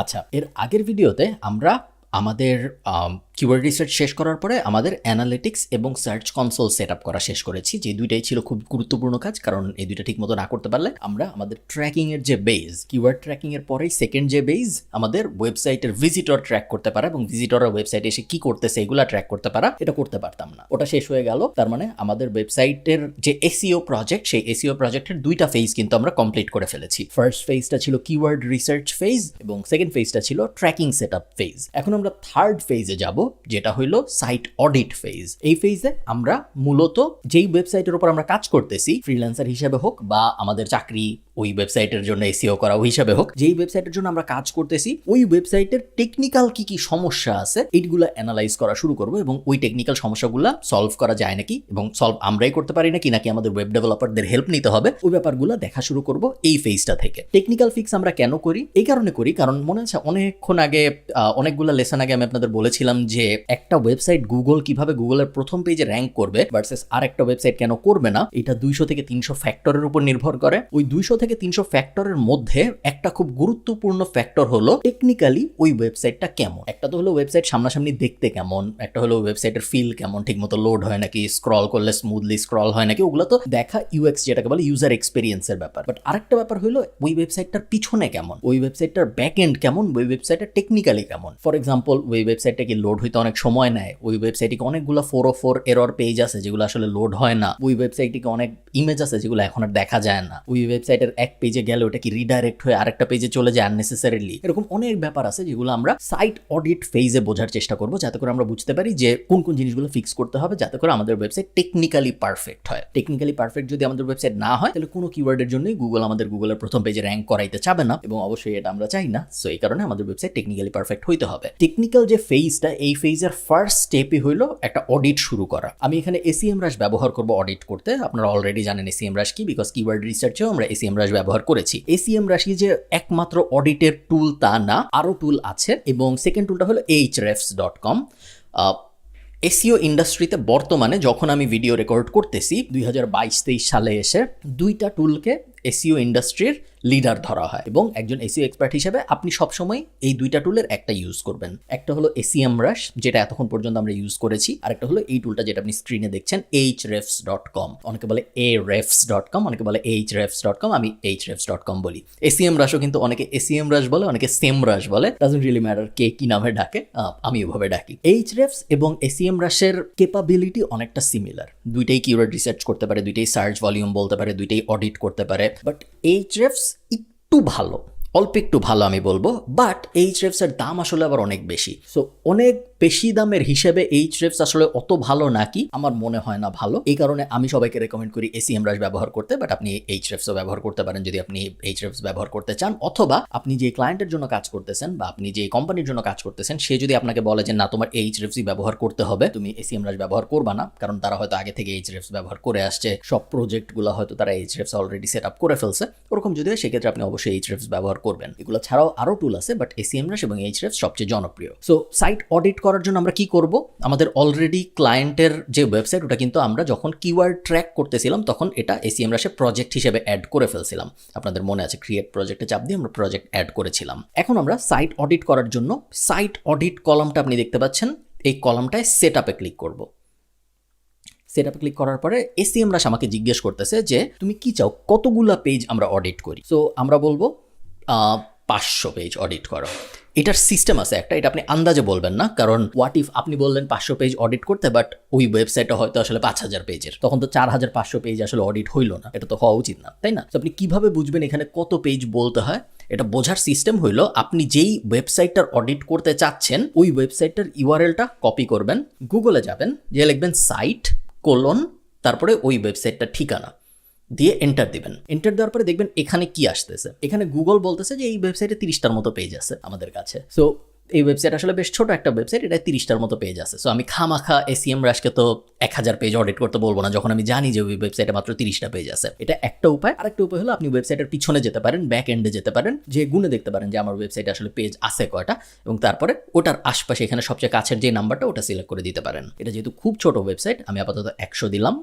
আচ্ছা, এর আগের ভিডিওতে আমরা আমাদের কিওয়ার্ড রিসার্চ শেষ করার পরে আমাদের অ্যানালিটিক্স এবং সার্চ কনসোল সেট আপ করা শেষ করেছি, যে দুইটাই ছিল খুব গুরুত্বপূর্ণ কাজ, কারণ এই দুইটা ঠিক মতো না করতে পারলে আমরা আমাদের ট্র্যাকিংয়ের যে বেজ, কিওয়ার্ড ট্র্যাকিংয়ের পরেই সেকেন্ড যে বেজ আমাদের ওয়েবসাইটের ভিজিটর ট্র্যাক করতে পারা এবং ভিজিটররা ওয়েবসাইটে এসে কি করতেছে এগুলা ট্র্যাক করতে পারা, এটা করতে পারতাম না। ওটা শেষ হয়ে গেল। তার মানে আমাদের ওয়েবসাইটের যে এসইও প্রজেক্ট, সেই এসইও প্রজেক্টের দুইটা ফেজ কিন্তু আমরা কমপ্লিট করে ফেলেছি। ফার্স্ট ফেজটা ছিল কিওয়ার্ড রিসার্চ ফেজ এবং সেকেন্ড ফেজটা ছিল ট্র্যাকিং সেট আপ ফেজ। এখন আমরা থার্ড ফেজে যাব, যেটা হইল সাইট অডিট ফেজ। এই ফেজে আমরা মূলত যেই ওয়েবসাইটের উপর আমরা কাজ করতেছি, ফ্রিল্যান্সার হিসেবে হোক বা আমাদের চাকরি ওই ওয়েবসাইটের জন্য এসইও করা ওই হিসাবে হোক, যেই ওয়েবসাইটের জন্য আমরা কাজ করতেছি ওই ওয়েবসাইটের টেকনিক্যাল কি কি সমস্যা আছে এইগুলো অ্যানালাইজ করা শুরু করব এবং ওই টেকনিক্যাল সমস্যাগুলো সলভ করা যায় নাকি এবং সলভ আমরাই করতে পারি নাকি নাকি আমাদের ওয়েব ডেভেলপারদের হেল্প নিতে হবে, ওই ব্যাপারগুলো দেখা শুরু করব এই ফেজটা থেকে। টেকনিক্যাল ফিক্স আমরা কেন করি? এই কারণে করি কারণ মনে আছে অনেকক্ষণ আগে, অনেকগুলো লেসন আগে আমি আপনাদের বলেছিলাম যে একটা ওয়েবসাইট গুগল কিভাবে গুগলের প্রথম পেজে র্যাঙ্ক করবে ভার্সেস আর একটা ওয়েবসাইট কেন করবে না, এটা 200 থেকে 300 ফ্যাক্টরের উপর নির্ভর করে। ওই 200 থেকে 300 ফ্যাক্টরের মধ্যে একটা খুব গুরুত্বপূর্ণ ফ্যাক্টর হলো টেকনিক্যালি ওই ওয়েবসাইটটা কেমন। একটা তো হলো ওয়েবসাইট সামনাসামনি দেখতে কেমন, একটা হলো ওয়েবসাইটের ফিল কেমন, ঠিকমতো লোড হয় নাকি, স্ক্রল করলে স্মুথলি স্ক্রল হয় নাকি, ওগুলো তো দেখা ইউএক্স যেটাকে বলে ইউজার এক্সপিরিয়েন্সের ব্যাপার। বাট আরেকটা ব্যাপার হলো ওই ওয়েবসাইটটার পিছনে কেমন, ওই ওয়েবসাইটটার ব্যাক এন্ড কেমন, ওই ওয়েবসাইটটা টেকনিক্যালি কেমন। ফর এক্সাম্পল, ওই ওয়েবসাইটটা কি লোড হইতে অনেক সময় নেয়, ওই ওয়েবসাইটে অনেকগুলো 404 এরর পেজ আছে যেগুলো আসলে লোড হয় না, ওই ওয়েবসাইটে অনেক ইমেজ আছে যেগুলো এখন আর দেখা যায় না, ওই ওয়েবসাইটের এক পেজে গেলে ওটা কি রিডাইরেক্ট হয়ে আরেকটা পেজে চলে যায় আননেসেসারিলি। এরকম অনেক ব্যাপার আছে যেগুলো আমরা সাইট অডিট ফেজে বোঝার চেষ্টা করব, যাতে করে আমরা বুঝতে পারি যে কোন কোন জিনিসগুলো ফিক্স করতে হবে যাতে করে আমাদের ওয়েবসাইট টেকনিক্যালি পারফেক্ট হয়। টেকনিক্যালি পারফেক্ট যদি আমাদের ওয়েবসাইট না হয় তাহলে কোনো কিওয়ার্ডের জন্যই গুগল আমাদের গুগলের প্রথম পেজে র্যাঙ্ক করাইতে চাবে না এবং অবশ্যই এটা আমরা চাই না। সো এই কারণে আমাদের ওয়েবসাইট টেকনিক্যালি পারফেক্ট হইতে হবে। টেকনিক্যাল যে ফেজটা, এই ফেজের ফার্স্ট স্টেপই হইলো একটা অডিট শুরু করা। আমি এখানে এসইএমরাশ ব্যবহার করব অডিট করতে। আপনারা অলরেডি জানেন এসইএমরাশ কি, বিকজ কিওয়ার্ড রিসার্চেও আমরা এসইএমরাশ ব্যবহার করেছি। এসইএমরাশ যে একমাত্র অডিটের টুল তা না, আরো টুল আছে এবং সেকেন্ড টুলটা হলো ahrefs.com। এসইও ইন্ডাস্ট্রিতে বর্তমানে যখন আমি ভিডিও রেকর্ড করতেছি 2022-23 সালে এসে দুইটা টুলকে এসইও ইন্ডাস্ট্রির লিডার ধরা হয় এবং একজন এসইও এক্সপার্ট হিসেবে আপনি সবসময় এই দুইটা টুলের একটা ইউজ করবেন। একটা হলো এসইএমরাশ, যেটা এতক্ষণ পর্যন্ত আমরা ইউজ করেছি, আর একটা হলো এই টুলটা যেটা আপনি স্ক্রিনে দেখছেন ahrefs.com। অনেকে বলে ahrefs.com, অনেকে বলে ahrefs.com, আমি ahrefs.com বলি। এসইএমরাশও কিন্তু অনেকে এসইএমরাশ বলে, অনেকে সেমরাশ বলে, ডাজন্ট রিয়েলি ম্যাটার কে কি নামে ডাকে, আমি ওভাবে ডাকি। ahrefs এবং এসইএমরাশের ক্যাপাবিলিটি অনেকটা সিমিলার, দুইটাই কিওয়ার্ড রিসার্চ করতে পারে, দুইটাই সার্চ ভলিউম বলতে পারে, দুইটাই অডিট করতে পারে। বাট ahrefs একটু ভালো, অল্প একটু ভালো আমি বলবো, বাট ahrefs এর দাম আসলে আবার অনেক বেশি। সো অনেক বেশি দামের হিসেবে ahrefs আসলে অত ভালো নাকি আমার মনে হয় না ভালো। এই কারণে আমি সবাইকে রেকমেন্ড করি এসইএমরাশ ব্যবহার করতে, বাট আপনি ahrefsও ব্যবহার করতে পারেন যদি আপনি ahrefs ব্যবহার করতে চান, অথবা আপনি যে ক্লায়েন্টের জন্য কাজ করতেছেন বা আপনি যে কোম্পানির জন্য কাজ করতেছেন সে যদি আপনাকে বলে যে না তোমার ahrefsই ব্যবহার করতে হবে, তুমি এসইএমরাশ ব্যবহার করবা না, কারণ তারা হয়তো আগে থেকে ahrefs ব্যবহার করে আসছে, সব প্রজেক্টগুলো হয়তো তারা ahrefs অলরেডি সেট আপ করে ফেলছে, ওরকম যদি হয় সেক্ষেত্রে আপনি অবশ্যই ahrefs ব্যবহার করবেন। এগুলো ছাড়াও আরো টুল আছে, বাট এসইএমরাশ এবং ahrefs সবচেয়ে জনপ্রিয়। সো সাইট অডিট করার জন্য আমরা কি করব? আমাদের অলরেডি ক্লায়েন্টের যে ওয়েবসাইট, ওটা কিন্তু আমরা যখন কিওয়ার্ড ট্র্যাক করতেছিলাম তখন এটা এসইএমরাশে প্রজেক্ট হিসেবে অ্যাড করে ফেলছিলাম। আপনাদের মনে আছে, ক্রিয়েট প্রজেক্টে চাপ দিয়ে আমরা প্রজেক্ট অ্যাড করেছিলাম। এখন আমরা সাইট অডিট করার জন্য সাইট অডিট কলামটা আপনি দেখতে পাচ্ছেন, এই কলামটায় সেট আপে ক্লিক করব। সেট আপে ক্লিক করার পরে এসইএমরাশ আমাকে জিজ্ঞেস করতেছে যে তুমি কি চাও কতগুলা পেজ আমরা অডিট করি। সো আমরা বলবো 500 পেজ অডিট করো। এটার সিস্টেম আছে একটা, এটা আপনি আন্দাজে বলবেন না, কারণ হোয়াট ইফ আপনি বললেন 500 পেজ অডিট করতে, বাট ওই ওয়েবসাইটটা হয়তো আসলে 5000 পেজের, তখন তো 4500 পেজ আসলে অডিট হইলো না, এটা তো হওয়া উচিত না, তাই না? তো আপনি কিভাবে বুঝবেন এখানে কত পেজ বলতে হয়? এটা বোঝার সিস্টেম হইলো, আপনি যেই ওয়েবসাইটটার অডিট করতে চাচ্ছেন ওই ওয়েবসাইটটার ইউআরএলটা কপি করবেন, গুগলে যাবেন, যে লিখবেন সাইট কোলন তারপরে ওই ওয়েবসাইটটার ঠিকানা দিয়ে এন্টার দিবেন। এন্টার দেওয়ার পরে দেখবেন এখানে কি আসতেছে, এখানে গুগল বলতেছে যে এই ওয়েবসাইটে 30টার মতো পেজ আছে আমাদের কাছে। সো এই ওয়েবসাইট আসলে বেশ ছোট একটা ওয়েবসাইট, এটা 30টার মতো পেজ আছে। সো আমি খামাখা এসইএমরাশকে তো 1000 পেজ অডিট করতে বলবো না যখন আমি জানি যে ওই ওয়েবসাইটে মাত্র 30টা পেজ আছে। এটা একটা উপায়। আরেকটা উপায় হলো আপনি ওয়েবসাইটের পিছনে যেতে পারেন, ব্যাক এন্ডে যেতে পারেন, যে গুণে দেখতে পারেন যে আমার ওয়েবসাইটে আসলে পেজ আছে কয়টা, এবং তারপরে ওটার আশপাশে এখানে সবচেয়ে কাছের যে নাম্বারটা ওটা সিলেক্ট করে দিতে পারেন। এটা যেহেতু খুব ছোট ওয়েবসাইট, আমি আপাতত 100 দিলাম।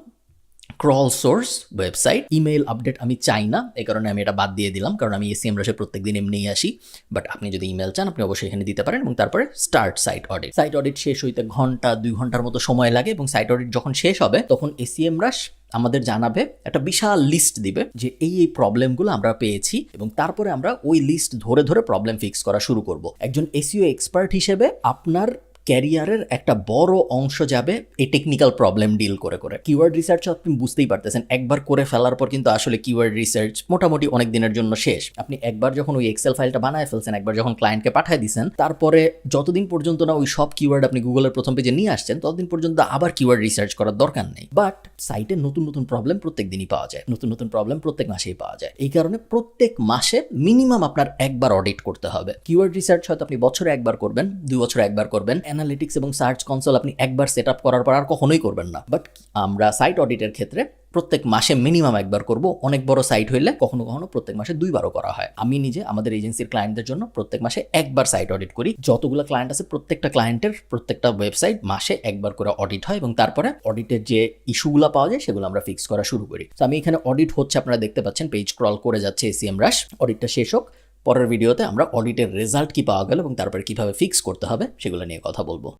Crawl source website. Email update আমি চাই না, এই কারণে আমি এটা বাদ দিয়ে দিলাম, কারণ আমি এসিএম রাশে প্রত্যেকদিন এমনিই আসি। বাট আপনি যদি ইমেল চান আপনি অবশ্যই এখানে দিতে পারেন। এবং তারপরে start site audit. Site audit শেষ হইতে ঘন্টা 2 ঘন্টার মতো সময় লাগে, এবং সাইট অডিট যখন শেষ হবে তখন এসিএম রাশ আমাদের জানাবে, একটা বিশাল লিস্ট দিবে যে এই প্রবলেমগুলো আমরা পেয়েছি, এবং তারপরে আমরা ওই লিস্ট ধরে ধরে প্রবলেম ফিক্স করা শুরু করব। একজন এসইও এক্সপার্ট হিসেবে আপনার ক্যারিয়ারের একটা বড় অংশ যাবে এই টেকনিক্যাল প্রবলেম ডিল করে করে। কিওয়ার্ড রিসার্চ আপনি বুঝতেই পারতেছেন, একবার করে ফেলার পর কিন্তু আসলে কিওয়ার্ড রিসার্চ মোটামুটি অনেক দিনের জন্য শেষ। আপনি একবার যখন ওই এক্সেল ফাইলটা বানায় ফেলছেন, একবার যখন ক্লায়েন্টকে পাঠিয়ে দিয়েছেন, তারপরে যতদিন পর্যন্ত না ওই সব কিওয়ার্ড আপনি গুগলের প্রথম পেজে নিয়ে আসছেন, ততদিন পর্যন্ত আবার কিওয়ার্ড রিসার্চ করার দরকার নেই। বাট সাইটে নতুন নতুন প্রবলেম প্রত্যেক দিনই পাওয়া যায়, নতুন নতুন প্রবলেম প্রত্যেক মাসেই পাওয়া যায়। এই কারণে প্রত্যেক মাসে মিনিমাম আপনার একবার অডিট করতে হবে। কিওয়ার্ড রিসার্চ হয়তো আপনি বছরে একবার করবেন, 2 বছরে একবার করবেন। অ্যানালিটিক্স এবং সার্চ কনসোল আপনি একবার সেট আপ করার পর আর কখনোই করবেন না। বাট আমরা সাইট অডিটের ক্ষেত্রে প্রত্যেক মাসে মিনিমাম একবার করব। অনেক বড় সাইট হইলে কখনো কখনো প্রত্যেক মাসে 2বারও করা হয়। আমি নিজে আমাদের এজেন্সির ক্লায়েন্টদের জন্য প্রত্যেক মাসে একবার সাইট অডিট করি। যতগুলো ক্লায়েন্ট আছে প্রত্যেকটা ক্লায়েন্টের প্রত্যেকটা ওয়েবসাইট মাসে একবার করে অডিট হয়, এবং তারপরে অডিটের যে ইস্যুগুলো পাওয়া যায় সেগুলো আমরা ফিক্স করা শুরু করি। তো আমি এখানে অডিট হচ্ছে, আপনারা দেখতে পাচ্ছেন পেজ স্ক্রল করে যাচ্ছে এসিএম রাশ। অডিটটা শেষ হোক, পরের ভিডিওতে আমরা অডিটের রেজাল্ট কি পাওয়া গেল এবং তারপরে কিভাবে ফিক্স করতে হবে সেগুলো নিয়ে কথা বলবো।